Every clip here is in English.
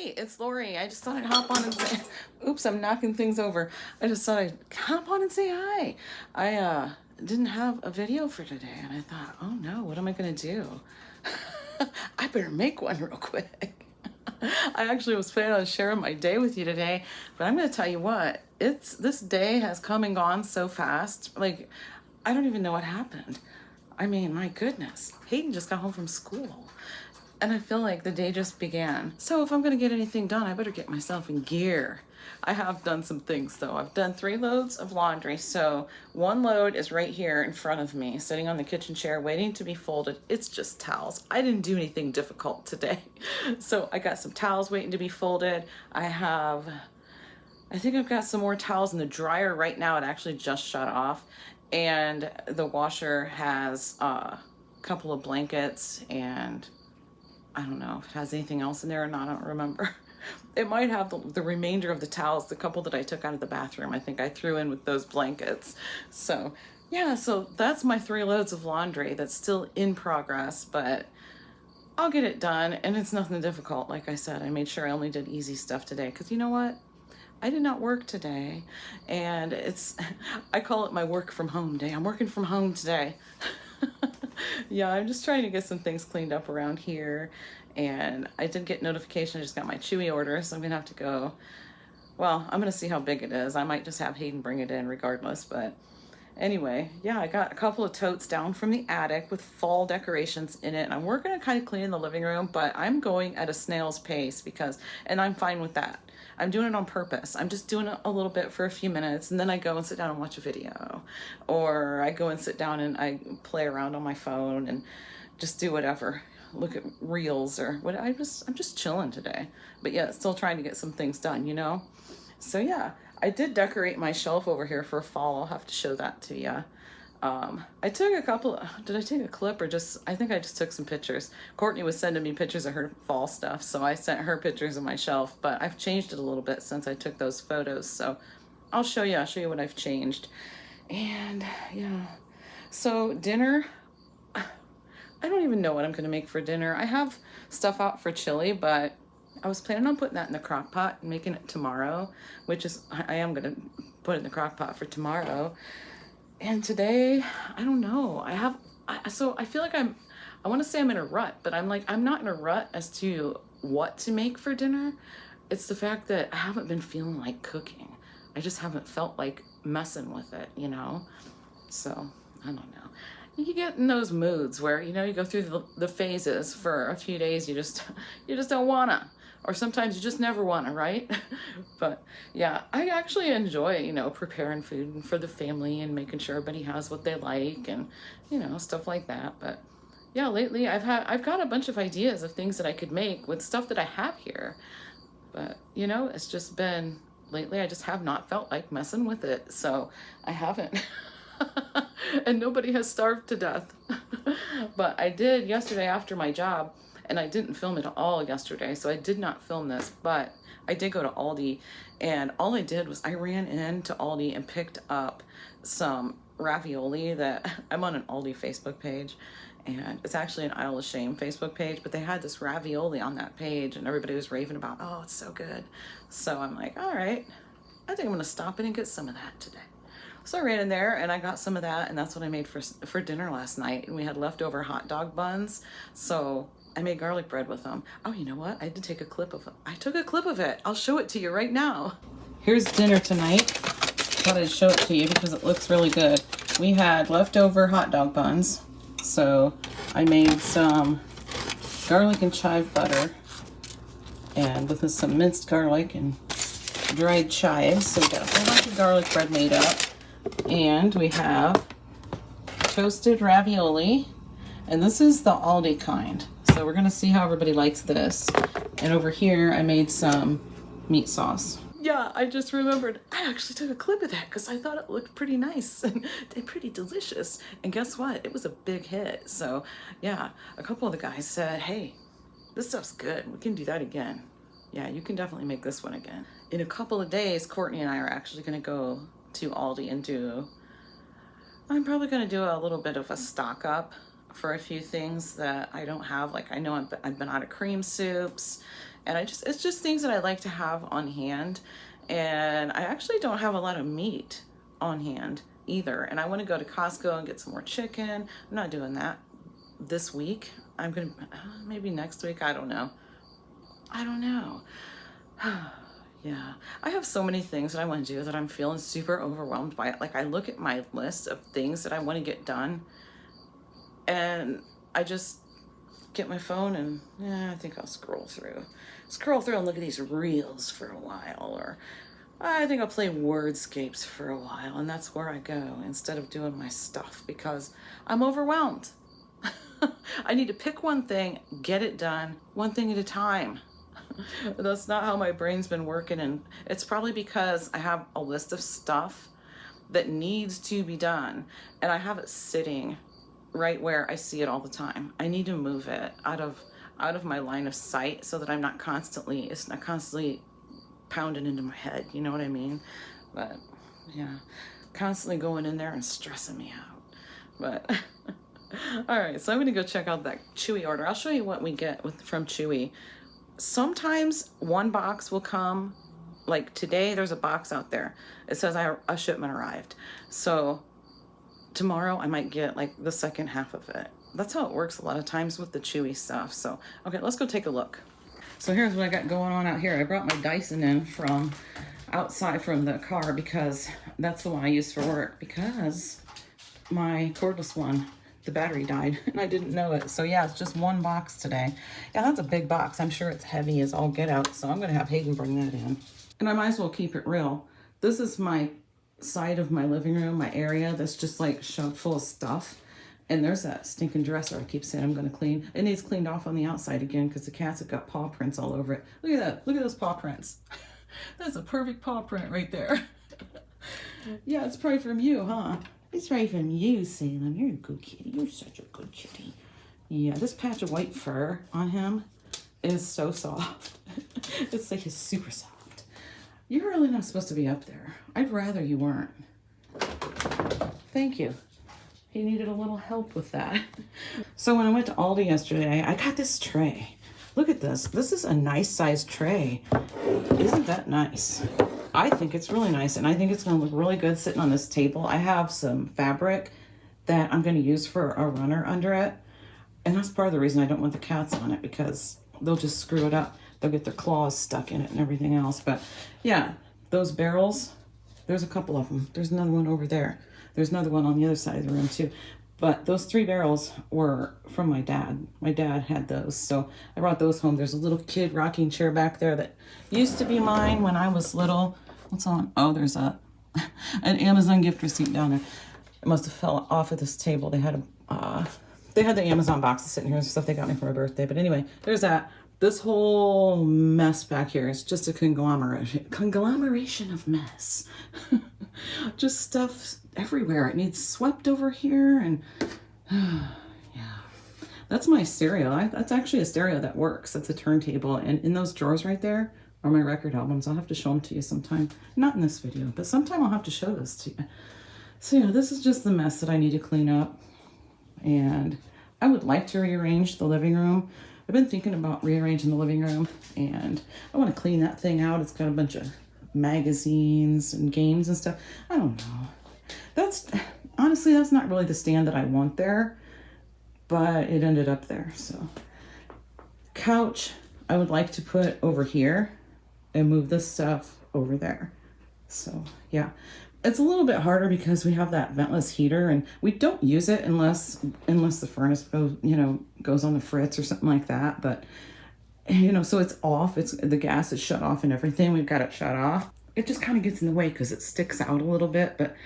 Hey, it's Lori. I just thought I'd hop on and say, oops, I'm knocking things over. I just thought I'd hop on and say hi. I didn't have a video for today, and I thought, oh no, what am I gonna do? I better make one real quick. I actually was planning on sharing my day with you today, but I'm gonna tell you what, this day has come and gone so fast. Like, I don't even know what happened. I mean, my goodness, Hayden just got home from school. And I feel like the day just began. So if I'm gonna get anything done, I better get myself in gear. I have done some things though. I've done 3 loads of laundry. So 1 load is right here in front of me, sitting on the kitchen chair, waiting to be folded. It's just towels. I didn't do anything difficult today. So I got some towels waiting to be folded. I think I've got some more towels in the dryer right now. It actually just shut off. And the washer has a couple of blankets, and I don't know if it has anything else in there or not. I don't remember. It might have the remainder of the towels, the couple that I took out of the bathroom. I think I threw in with those blankets. So yeah, so that's my 3 loads of laundry that's still in progress, but I'll get it done. And it's nothing difficult. Like I said, I made sure I only did easy stuff today, because you know what? I did not work today, and I call it my work from home day. I'm working from home today. Yeah, I'm just trying to get some things cleaned up around here, and I did get notification. I just got my Chewy order, so I'm gonna have to go. Well, I'm gonna see how big it is. I might just have Hayden bring it in regardless, but anyway, yeah, I got a couple of totes down from the attic with fall decorations in it, and I'm working on kind of cleaning the living room, but I'm going at a snail's pace and I'm fine with that. I'm doing it on purpose. I'm just doing it a little bit for a few minutes, and then I go and sit down and watch a video, or I go and sit down and I play around on my phone and just do whatever, look at reels or what. I'm just chilling today, but yeah, still trying to get some things done, you know? So yeah, I did decorate my shelf over here for fall. I'll have to show that to you. I took did I take a clip or I think I just took some pictures. Courtney was sending me pictures of her fall stuff, so I sent her pictures of my shelf, but I've changed it a little bit since I took those photos, so I'll show you what I've changed. And yeah, so dinner, I don't even know what I'm gonna make for dinner. I have stuff out for chili, but I was planning on putting that in the crock pot and making it tomorrow, I am gonna put it in the crock pot for tomorrow. And today, I don't know. So I feel like I want to say I'm in a rut, but I'm not in a rut as to what to make for dinner. It's the fact that I haven't been feeling like cooking. I just haven't felt like messing with it, you know? So, I don't know. You get in those moods where, you go through the phases for a few days, you just don't wanna. Or sometimes you just never wanna, right? But yeah, I actually enjoy, preparing food for the family and making sure everybody has what they like and, stuff like that. But yeah, lately I've got a bunch of ideas of things that I could make with stuff that I have here. But, it's just been, lately I just have not felt like messing with it. So I haven't. And nobody has starved to death. But I did yesterday after my job, and I didn't film it all yesterday, so I did not film this, but I did go to Aldi, and all I did was I ran into Aldi and picked up some ravioli that I'm on an Aldi Facebook page, and it's actually an Isle of Shame Facebook page, but they had this ravioli on that page, and everybody was raving about, oh, it's so good. So I'm like, all right, I think I'm gonna stop in and get some of that today. So I ran in there and I got some of that, and that's what I made for dinner last night. And we had leftover hot dog buns, so I made garlic bread with them. Oh, you know what? I did take a clip of it. I took a clip of it. I'll show it to you right now. Here's dinner tonight. Thought I'd show it to you because it looks really good. We had leftover hot dog buns, so I made some garlic and chive butter, and with some minced garlic and dried chives. So we got a whole bunch of garlic bread made up. And we have toasted ravioli, and this is the Aldi kind. So we're gonna see how everybody likes this. And over here, I made some meat sauce. Yeah, I just remembered, I actually took a clip of that because I thought it looked pretty nice and pretty delicious. And guess what? It was a big hit. So yeah, a couple of the guys said, hey, this stuff's good. We can do that again. Yeah, you can definitely make this one again. In a couple of days, Courtney and I are actually gonna go to Aldi and I'm probably going to do a little bit of a stock up for a few things that I don't have. Like, I know I've been out of cream soups And it's just things that I like to have on hand. And I actually don't have a lot of meat on hand either. And I want to go to Costco and get some more chicken. I'm not doing that this week. I'm going to, maybe next week. I don't know. Yeah, I have so many things that I want to do that I'm feeling super overwhelmed by it. Like I look at my list of things that I want to get done and I just get my phone and I think I'll scroll through and look at these reels for a while, or I think I'll play Wordscapes for a while, and that's where I go instead of doing my stuff because I'm overwhelmed. I need to pick one thing, get it done, one thing at a time. That's not how my brain's been working, and it's probably because I have a list of stuff that needs to be done and I have it sitting right where I see it all the time. I need to move it out of my line of sight so that it's not constantly pounding into my head, you know what I mean? But yeah, constantly going in there and stressing me out. But all right, so I'm gonna go check out that Chewy order. I'll show you what we get from Chewy. Sometimes one box will come, like today there's a box out there. It says a shipment arrived. So tomorrow I might get like the second half of it. That's how it works a lot of times with the Chewy stuff. So, okay, let's go take a look. So here's what I got going on out here. I brought my Dyson in from outside from the car because that's the one I use for work, because my cordless one, the battery died and I didn't know it. So yeah, it's just one box today. Yeah, that's a big box. I'm sure it's heavy as all get out. So I'm gonna have Hayden bring that in. And I might as well keep it real. This is my side of my living room, my area that's just like shoved full of stuff. And there's that stinking dresser I keep saying I'm gonna clean. It needs cleaned off on the outside again because the cats have got paw prints all over it. Look at that, look at those paw prints. That's a perfect paw print right there. Yeah, it's probably from you, huh? It's right from you, Salem. You're a good kitty. You're such a good kitty. Yeah, this patch of white fur on him is so soft. It's like it's super soft. You're really not supposed to be up there. I'd rather you weren't. Thank you. He needed a little help with that. So when I went to Aldi yesterday, I got this tray. Look at this. This is a nice sized tray. Isn't that nice? I think it's really nice, and I think it's going to look really good sitting on this table. I have some fabric that I'm going to use for a runner under it, and that's part of the reason I don't want the cats on it, because they'll just screw it up. They'll get their claws stuck in it and everything else. But yeah, those barrels, there's a couple of them. There's another one over there. There's another one on the other side of the room too. But those 3 barrels were from my dad. My dad had those, so I brought those home. There's a little kid rocking chair back there that used to be mine when I was little. What's on? Oh, there's an Amazon gift receipt down there. It must have fell off of this table. They had the Amazon boxes sitting here and stuff they got me for my birthday. But anyway, there's that. This whole mess back here is just a conglomeration of mess. Just stuff everywhere. It needs swept over here, and yeah. That's my stereo. That's actually a stereo that works. That's a turntable, and in those drawers right there are my record albums. I'll have to show them to you sometime. Not in this video, but sometime I'll have to show this to you. So yeah, this is just the mess that I need to clean up, and I would like to rearrange the living room. I've been thinking about rearranging the living room, and I want to clean that thing out. It's got a bunch of magazines and games and stuff. I don't know. Honestly, that's not really the stand that I want there, but it ended up there. So couch, I would like to put over here and move this stuff over there. So yeah, it's a little bit harder because we have that ventless heater, and we don't use it unless the furnace goes on the fritz or something like that. But so it's off. The gas is shut off and everything. We've got it shut off. It just kind of gets in the way because it sticks out a little bit. But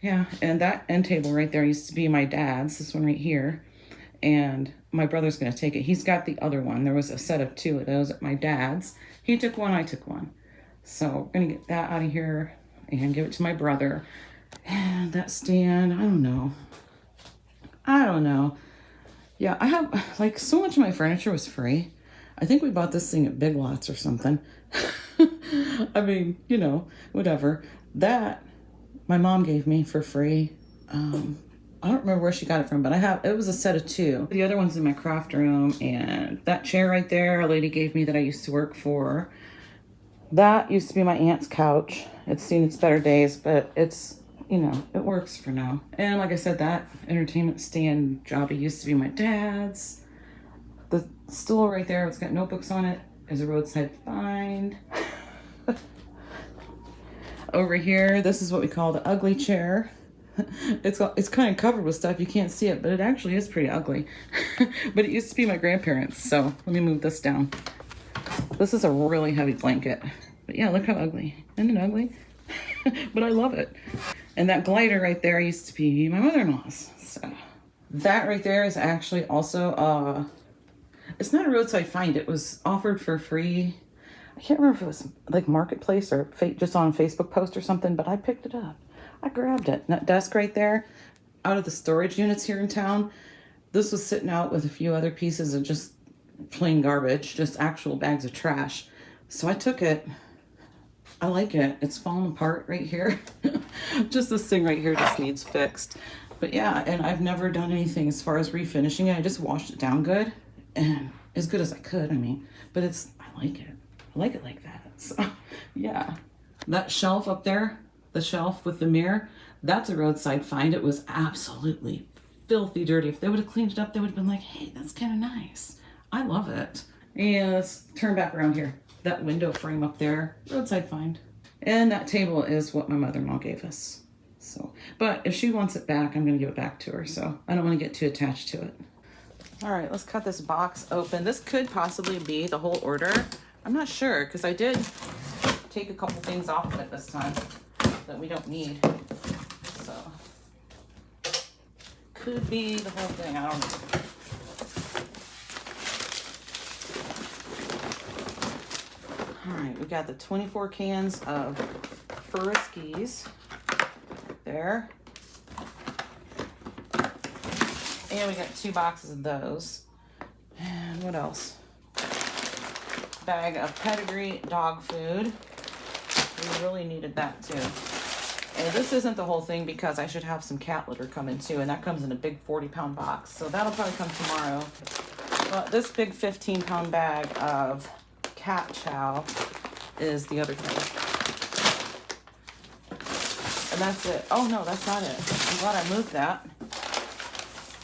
yeah, and that end table right there used to be my dad's. This one right here, and my brother's gonna take it. He's got the other one. There was a set of 2 of those at my dad's. He took one. I took one. So we're gonna get that out of here and give it to my brother. And that stand, I don't know. Yeah, I have, like, so much of my furniture was free. I think we bought this thing at Big Lots or something. I mean, whatever. That my mom gave me for free. I don't remember where she got it from, but it was a set of 2. The other one's in my craft room, and that chair right there, a lady gave me that I used to work for. That used to be my aunt's couch. It's seen its better days, but it's, you know, it works for now. And like I said, that entertainment stand jobby used to be my dad's. The stool right there, it's got notebooks on it, is a roadside find. Over here, this is what we call the ugly chair. It's kind of covered with stuff. You can't see it, but it actually is pretty ugly. But it used to be my grandparents, so let me move this down. This is a really heavy blanket. But yeah, look how ugly. Isn't it ugly? But I love it. And that glider right there used to be my mother-in-law's. So that right there is actually also, it's not a roadside find. It was offered for free. I can't remember if it was like Marketplace or just on a Facebook post or something, but I picked it up. I grabbed it. And that desk right there, out of the storage units here in town, this was sitting out with a few other pieces of just plain garbage, just actual bags of trash. So I took it. I like it. It's falling apart right here. Just this thing right here just needs fixed. But yeah, and I've never done anything as far as refinishing it. I just washed it down good and as good as I could, I mean, but I like it. I like it like that. So yeah, that shelf up there, the shelf with the mirror, that's a roadside find. It was absolutely filthy dirty. If they would have cleaned it up, they would have been like, hey, that's kind of nice. I love it. And let's turn back around here. That window frame up there, roadside find. And that table is what my mother-in-law gave us. So, but if she wants it back, I'm gonna give it back to her. So I don't want to get too attached to it. All right, let's cut this box open. This could possibly be the whole order. I'm not sure, because I did take a couple things off of it this time that we don't need. So could be the whole thing, I don't know. All right, we got the 24 cans of Friskies there. And we got 2 boxes of those. And what else? Bag of Pedigree dog food. We really needed that too. And this isn't the whole thing because I should have some cat litter coming too, and that comes in a big 40-pound box. So that'll probably come tomorrow. But this big 15-pound bag of cat chow is the other thing. And that's it. Oh no, that's not it. I'm glad I moved that.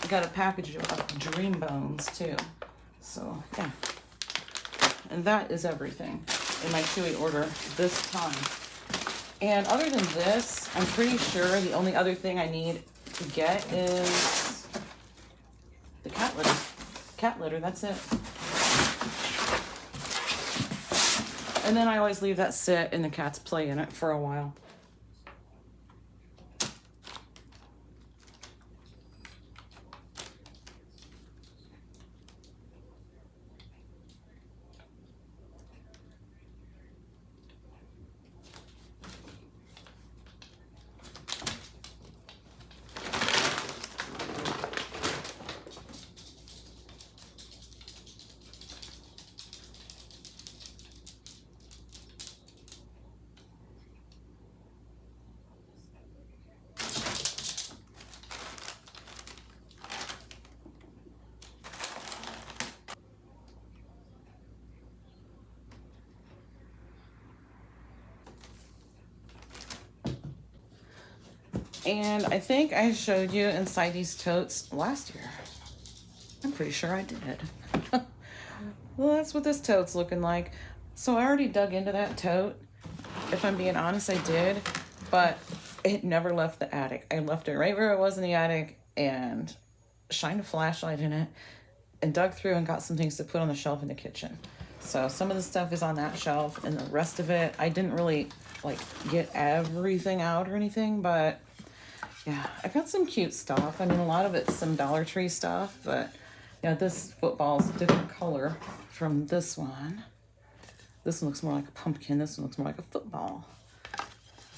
I got a package of Dream Bones too. So yeah. And that is everything in my Chewy order this time. And other than this, I'm pretty sure the only other thing I need to get is the cat litter. Cat litter, that's it. And then I always leave that sit and the cats play in it for a while. And I think I showed you inside these totes last year. I'm pretty sure I did. Well, that's what this tote's looking like. So I already dug into that tote. If I'm being honest, I did. But it never left the attic. I left it right where it was in the attic and shined a flashlight in it and dug through and got some things to put on the shelf in the kitchen. So some of the stuff is on that shelf and the rest of it, I didn't really like get everything out or anything, but yeah, I got some cute stuff. I mean, a lot of it's some Dollar Tree stuff, but yeah, this football's a different color from this one. This one looks more like a pumpkin. This one looks more like a football.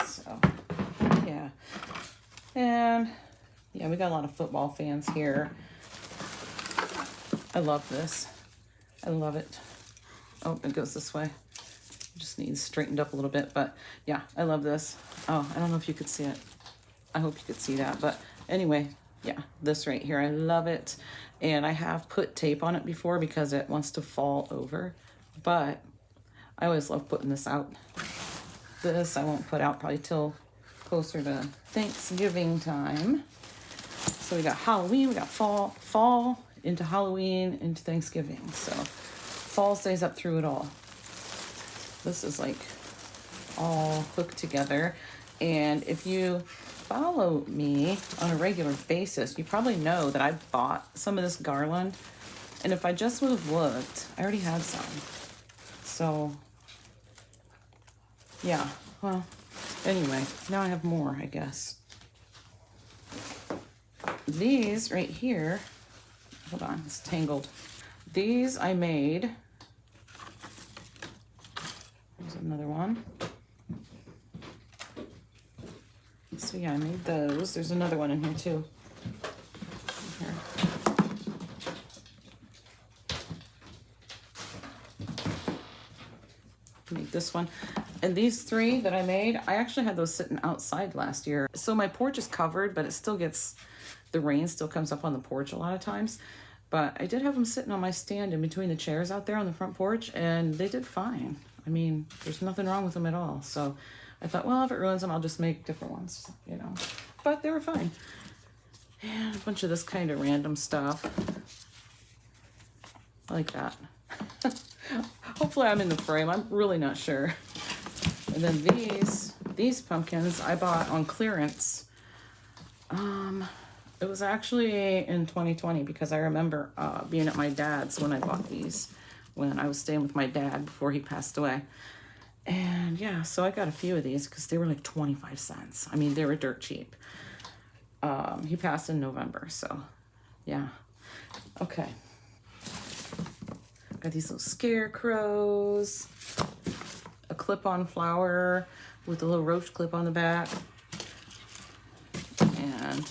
So, yeah. And yeah, we got a lot of football fans here. I love this. I love it. Oh, it goes this way. It just needs straightened up a little bit, but yeah, I love this. Oh, I don't know if you could see it. I hope you could see that, but anyway, Yeah, this right here. I love it. And I have put tape on it before because it wants to fall over. But I always love putting this out. This I won't put out probably till closer to Thanksgiving time. So we got Halloween, we got fall into Halloween, into Thanksgiving. So fall stays up through it all. This is like all hooked together. And if you follow me on a regular basis, you probably know that I bought some of this garland. And if I just would have looked, I already had some. So, yeah, well, anyway, now I have more, I guess. These right here, hold on, it's tangled. These I made. There's another one. So yeah, I made those. There's another one in here too. Here. Make this one. And these three that I made, I actually had those sitting outside last year. So my porch is covered, but it still gets, the rain still comes up on the porch a lot of times. But I did have them sitting on my stand in between the chairs out there on the front porch, and they did fine. I mean, there's nothing wrong with them at all. So I thought, well, if it ruins them, I'll just make different ones, you know. But they were fine. And a bunch of this kind of random stuff. I like that. Hopefully I'm in the frame. I'm really not sure. And then these pumpkins I bought on clearance. It was actually in 2020 because I remember being at my dad's when I bought these, when I was staying with my dad before he passed away. And yeah, so I got a few of these because they were like 25 cents. I mean, they were dirt cheap. He passed in November, so yeah. Okay. Got these little scarecrows, a clip-on flower with a little roach clip on the back, and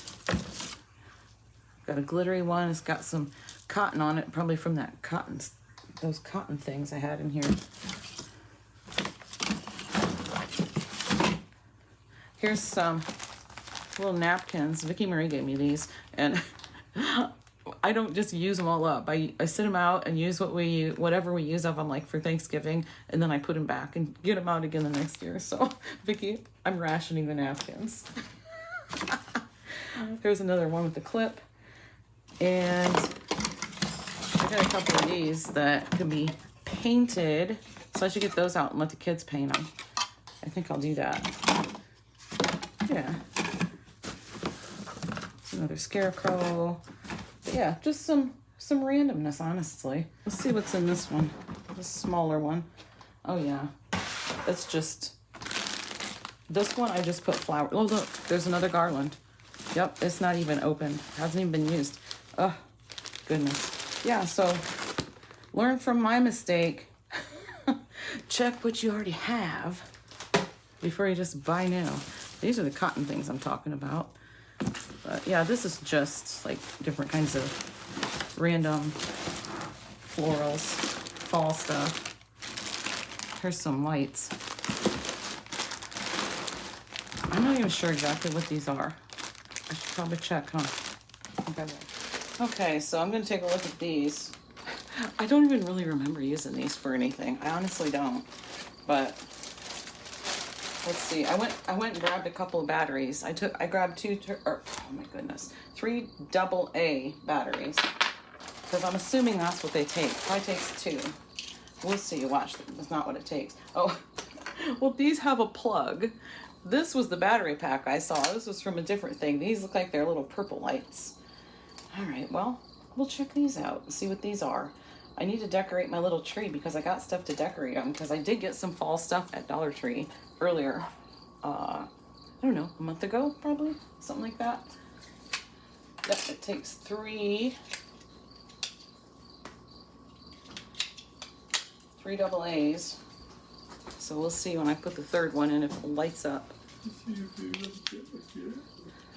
got a glittery one. It's got some cotton on it, probably from that cotton, those cotton things I had in here. Here's some little napkins. Vicki Marie gave me these, and I don't just use them all up. I sit them out and use whatever we use of them, like for Thanksgiving, and then I put them back and get them out again the next year. So, Vicki, I'm rationing the napkins. Here's another one with the clip, and I got a couple of these that can be painted, so I should get those out and let the kids paint them. I think I'll do that. Yeah. It's another scarecrow. But yeah, just some randomness, honestly. Let's see what's in this one. This smaller one. Oh yeah. It's just, this one I just put flower. Oh look, there's another garland. Yep, it's not even open. Hasn't even been used. Oh, goodness. Yeah, so learn from my mistake. Check what you already have before you just buy new. These are the cotton things I'm talking about. But yeah, this is just like different kinds of random florals, fall stuff. Here's some lights. I'm not even sure exactly what these are. I should probably check, huh? Okay, so I'm gonna take a look at these. I don't even really remember using these for anything. I honestly don't. But let's see. I went and grabbed a couple of batteries. I grabbed oh my goodness, 3 AA batteries, because I'm assuming that's what they take. Probably takes 2. We'll see. Watch. That's not what it takes. Oh, well, these have a plug. This was the battery pack I saw. This was from a different thing. These look like they're little purple lights. All right. Well, we'll check these out and see what these are. I need to decorate my little tree because I got stuff to decorate on, because I did get some fall stuff at Dollar Tree earlier. I don't know, a month ago, probably, something like that. Yep, it takes 3 AA's. So we'll see when I put the third one in if it lights up.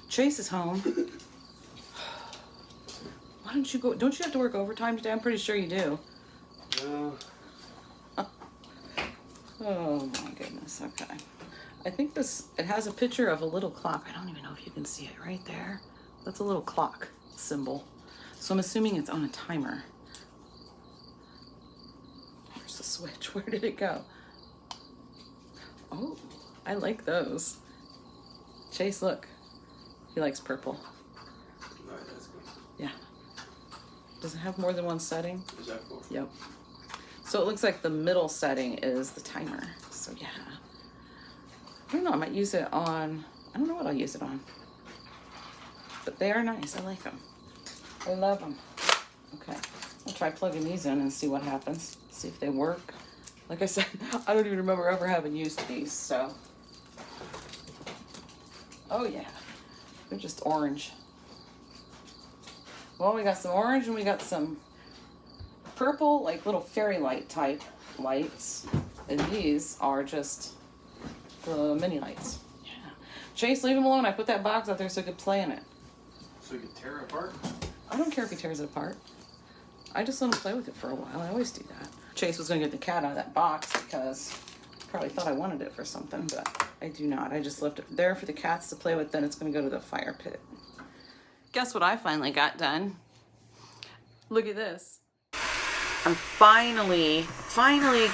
Chase is home. Why don't you go? Don't you have to work overtime today? I'm pretty sure you do. No. Oh my goodness. Okay. I think it has a picture of a little clock. I don't even know if you can see it right there. That's a little clock symbol. So I'm assuming it's on a timer. Where's the switch? Where did it go? Oh, I like those. Chase, look. He likes purple. No, that's good. Yeah. Does it have more than one setting? Is that cool? Yep. So it looks like the middle setting is the timer. So yeah. I don't know, I might use it on, I don't know what I'll use it on. But they are nice, I like them. I love them. Okay, I'll try plugging these in and see what happens. See if they work. Like I said, I don't even remember ever having used these, so. Oh yeah, they're just orange. Well, we got some orange and we got some purple, like little fairy light type lights. And these are just the mini lights. Yeah. Chase, leave him alone. I put that box out there so he could play in it. So you can tear it apart? I don't care if he tears it apart. I just let him play with it for a while. I always do that. Chase was going to get the cat out of that box because he probably thought I wanted it for something, but I do not. I just left it there for the cats to play with, then it's going to go to the fire pit. Guess what I finally got done? Look at this. I'm finally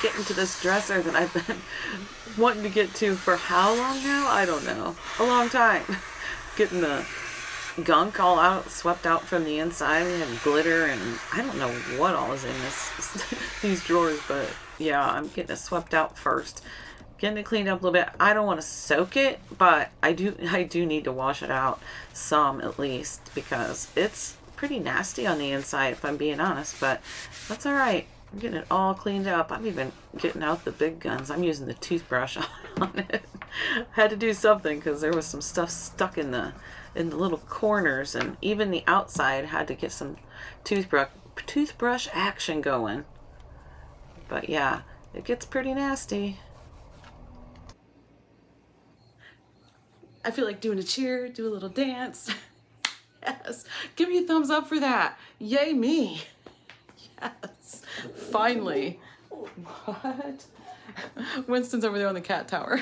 getting to this dresser that I've been wanting to get to for how long now? I don't know. A long time. Getting the gunk all out, swept out from the inside. We had glitter and I don't know what all is in these drawers, but yeah, I'm getting it swept out first. Getting it cleaned up a little bit. I don't want to soak it, but I do need to wash it out some at least because it's pretty nasty on the inside if I'm being honest, but that's all right. I'm getting it all cleaned up. I'm even getting out the big guns. I'm using the toothbrush on it. Had to do something because there was some stuff stuck in the little corners, and even the outside had to get some toothbrush action going. But yeah, it gets pretty nasty. I feel like doing a cheer, do a little dance. Yes, give me a thumbs up for that. Yay me. Yes, finally. What? Winston's over there on the cat tower.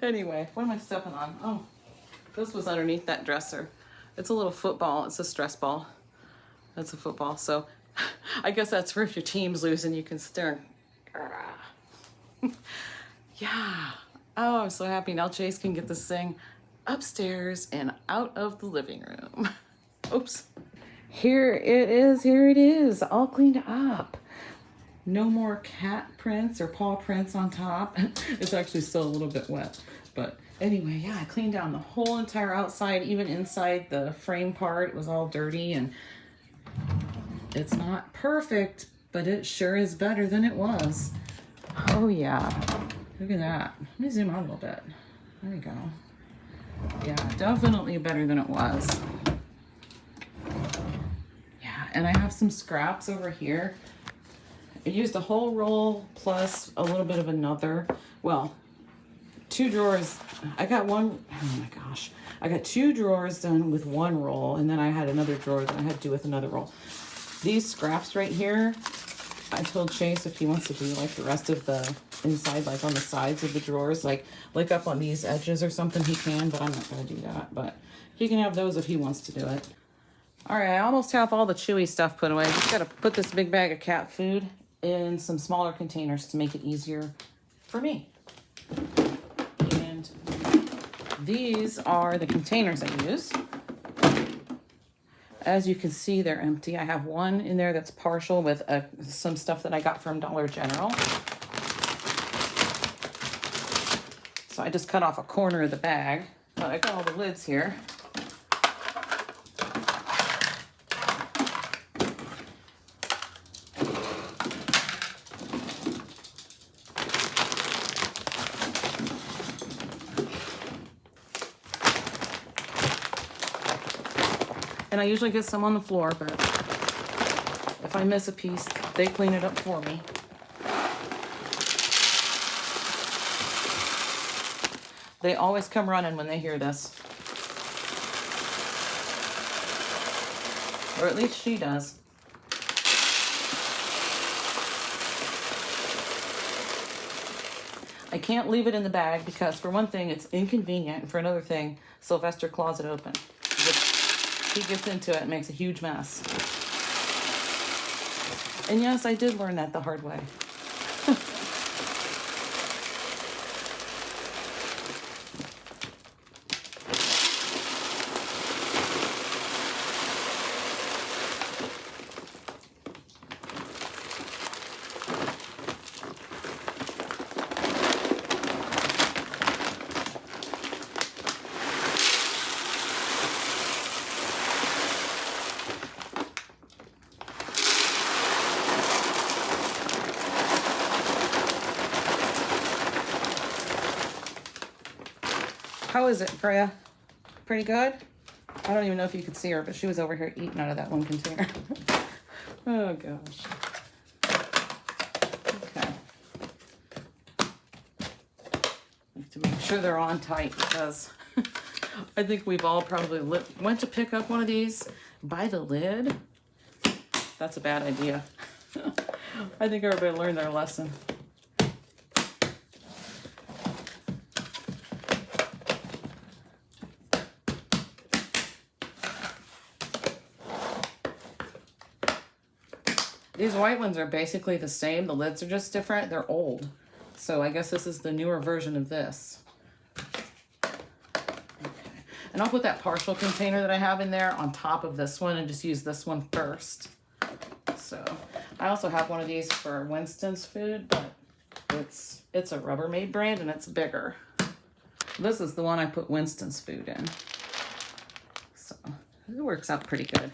Anyway, what am I stepping on? Oh, this was underneath that dresser. It's a little football. It's a stress ball. That's a football. So I guess that's for if your team's losing, you can sit there and... Yeah. Oh, I'm so happy. Now Chase can get this thing upstairs and out of the living room. Oops. Here it is, all cleaned up. No more cat prints or paw prints on top. It's actually still a little bit wet, but anyway, yeah, I cleaned down the whole entire outside, even inside the frame part. It was all dirty, and it's not perfect, but it sure is better than it was. Oh yeah, look at that. Let me zoom out a little bit. There we go. Yeah, definitely better than it was. Yeah, and I have some scraps over here. I used a whole roll plus a little bit of another. Well, 2 drawers. I got one, oh my gosh. I got 2 drawers done with 1 roll, and then I had another drawer that I had to do with another roll. These scraps right here, I told Chase if he wants to do like the rest of the inside, like on the sides of the drawers, like up on these edges or something, he can, but I'm not going to do that. But he can have those if he wants to do it. All right, I almost have all the Chewy stuff put away. Just got to put this big bag of cat food in some smaller containers to make it easier for me. And these are the containers I use. As you can see, they're empty. I have one in there that's partial with some stuff that I got from Dollar General. So I just cut off a corner of the bag, but I got all the lids here. And I usually get some on the floor, but if I miss a piece, they clean it up for me. They always come running when they hear this. Or at least she does. I can't leave it in the bag because for one thing, it's inconvenient. And for another thing, Sylvester claws it open. He gets into it and makes a huge mess. And yes, I did learn that the hard way. How is it, Freya? Pretty good? I don't even know if you could see her, but she was over here eating out of that one container. Oh, gosh. Okay. I have to make sure they're on tight because I think we've all probably went to pick up one of these by the lid. That's a bad idea. I think everybody learned their lesson. These white ones are basically the same. The lids are just different. They're old. So I guess this is the newer version of this. Okay. And I'll put that partial container that I have in there on top of this one and just use this one first. So I also have one of these for Winston's food, but it's a Rubbermaid brand and it's bigger. This is the one I put Winston's food in. So it works out pretty good.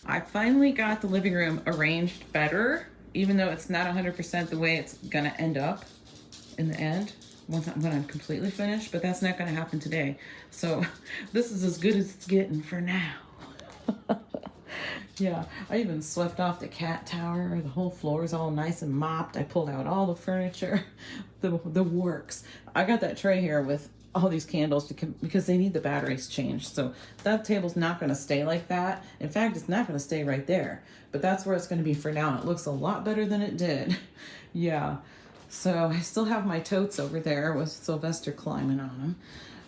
I finally got the living room arranged better, even though it's not 100% the way it's gonna end up in the end when I'm completely finished, but that's not gonna happen today. So this is as good as it's getting for now. Yeah, I even swept off the cat tower. The whole floor is all nice and mopped. I pulled out all the furniture, the works. I got that tray here with all these candles because they need the batteries changed. So that table's not going to stay like that. In fact, it's not going to stay right there, but that's where it's going to be for now. It looks a lot better than it did. Yeah. So I still have my totes over there with Sylvester climbing on them,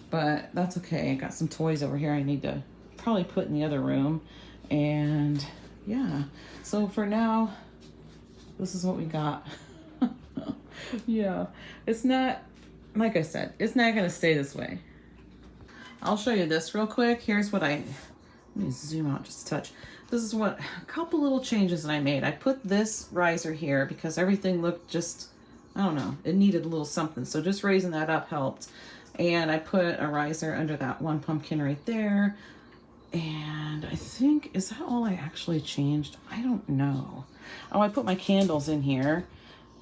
but that's okay. I got some toys over here I need to probably put in the other room. And yeah, so for now, this is what we got. Yeah, it's not, like I said, it's not going to stay this way. I'll show you this real quick. Here's what let me zoom out just a touch. This is a couple little changes that I made. I put this riser here because everything looked just, I don't know, it needed a little something. So just raising that up helped. And I put a riser under that one pumpkin right there. And I think, is that all I actually changed? I don't know. Oh, I put my candles in here.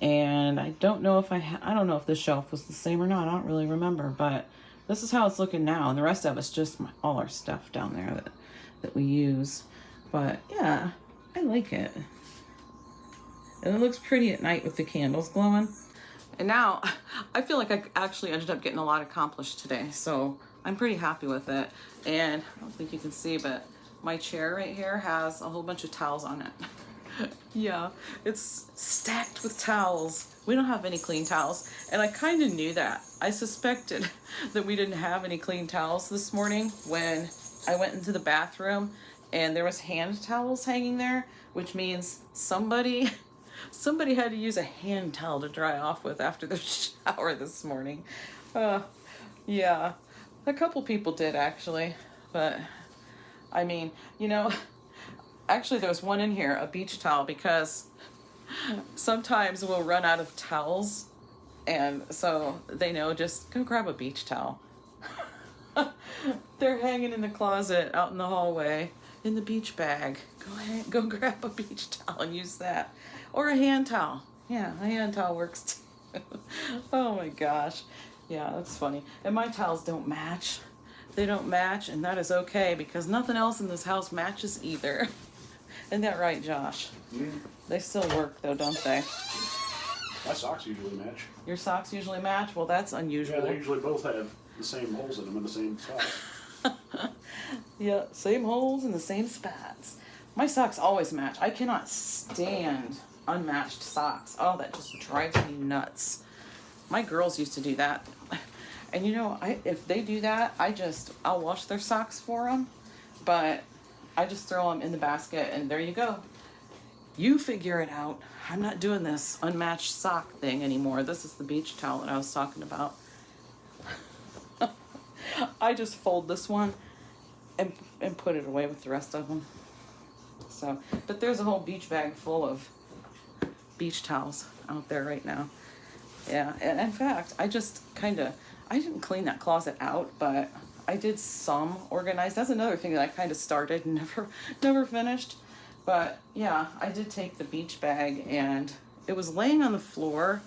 And I don't know if I don't know if the shelf was the same or not. I don't really remember, but this is how it's looking now. And the rest of it's just all our stuff down there that we use. But yeah, I like it. And it looks pretty at night with the candles glowing. And now I feel like I actually ended up getting a lot accomplished today. So I'm pretty happy with it. And I don't think you can see, but my chair right here has a whole bunch of towels on it. Yeah, it's stacked with towels. We don't have any clean towels, and I kind of knew that. I suspected that we didn't have any clean towels this morning when I went into the bathroom and there was hand towels hanging there, which means somebody had to use a hand towel to dry off with after the shower this morning. Yeah, a couple people did actually, but I mean, you know, actually, there's one in here, a beach towel, because sometimes we'll run out of towels, and so they know, just go grab a beach towel. They're hanging in the closet out in the hallway in the beach bag. Go grab a beach towel and use that. Or a hand towel. Yeah, a hand towel works too. Oh my gosh. Yeah, that's funny. And my towels don't match. They don't match, and that is okay because nothing else in this house matches either. Isn't that right, Josh? Yeah. They still work though, don't they? My socks usually match. Your socks usually match? Well, that's unusual. Yeah, they usually both have the same holes in them in the same spot. Yeah, same holes in the same spots. My socks always match. I cannot stand unmatched socks. Oh, that just drives me nuts. My girls used to do that. And you know, if they do that, I'll wash their socks for them, but I just throw them in the basket and there you go. You figure it out. I'm not doing this unmatched sock thing anymore. This is the beach towel that I was talking about. I just fold this one and put it away with the rest of them. So, but there's a whole beach bag full of beach towels out there right now. Yeah, and in fact, I didn't clean that closet out, but I did some organize. That's another thing that I kind of started and never finished. But yeah, I did take the beach bag and it was laying on the floor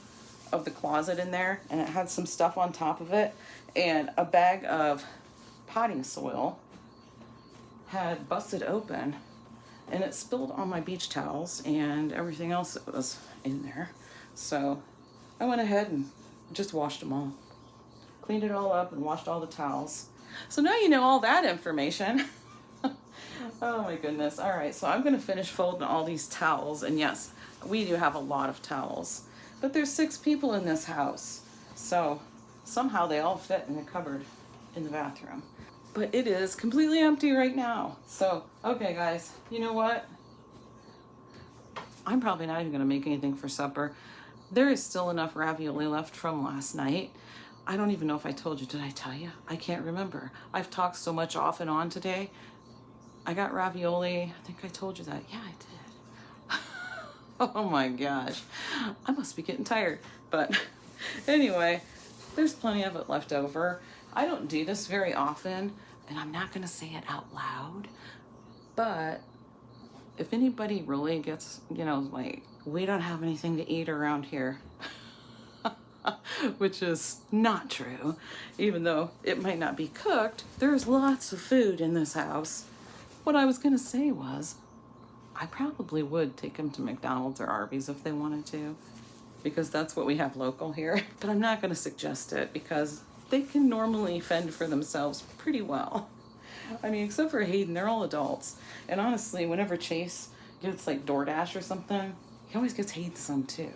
of the closet in there and it had some stuff on top of it, and a bag of potting soil had busted open and it spilled on my beach towels and everything else that was in there. So I went ahead and just washed them all. Cleaned it all up and washed all the towels. So now you know all that information. Oh my goodness. All right, so I'm going to finish folding all these towels. And yes, we do have a lot of towels. But there's 6 people in this house. So somehow they all fit in the cupboard in the bathroom. But it is completely empty right now. So, okay guys, you know what? I'm probably not even going to make anything for supper. There is still enough ravioli left from last night. I don't even know if I told you. Did I tell you? I can't remember. I've talked so much off and on today. I got ravioli. I think I told you that. Yeah, I did. Oh my gosh. I must be getting tired. But anyway, there's plenty of it left over. I don't do this very often, and I'm not going to say it out loud. But if anybody really gets, you know, like, we don't have anything to eat around here, which is not true, even though it might not be cooked, there's lots of food in this house. What I was going to say was, I probably would take them to McDonald's or Arby's if they wanted to, because that's what we have local here. But I'm not going to suggest it because they can normally fend for themselves pretty well. I mean, except for Hayden, they're all adults. And honestly, whenever Chase gets like DoorDash or something, he always gets Hayden some too.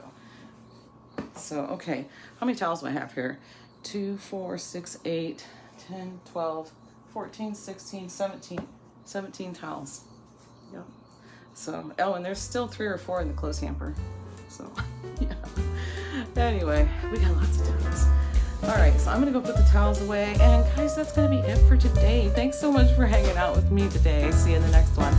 So, okay, how many towels do I have here? 2, 4, 6, 8, 10, 12, 14, 16, 17 towels. Yep. So, oh, and there's still 3 or 4 in the clothes hamper. So, yeah. Anyway, we got lots of towels. All right, so I'm gonna go put the towels away. And guys, that's gonna be it for today. Thanks so much for hanging out with me today. See you in the next one.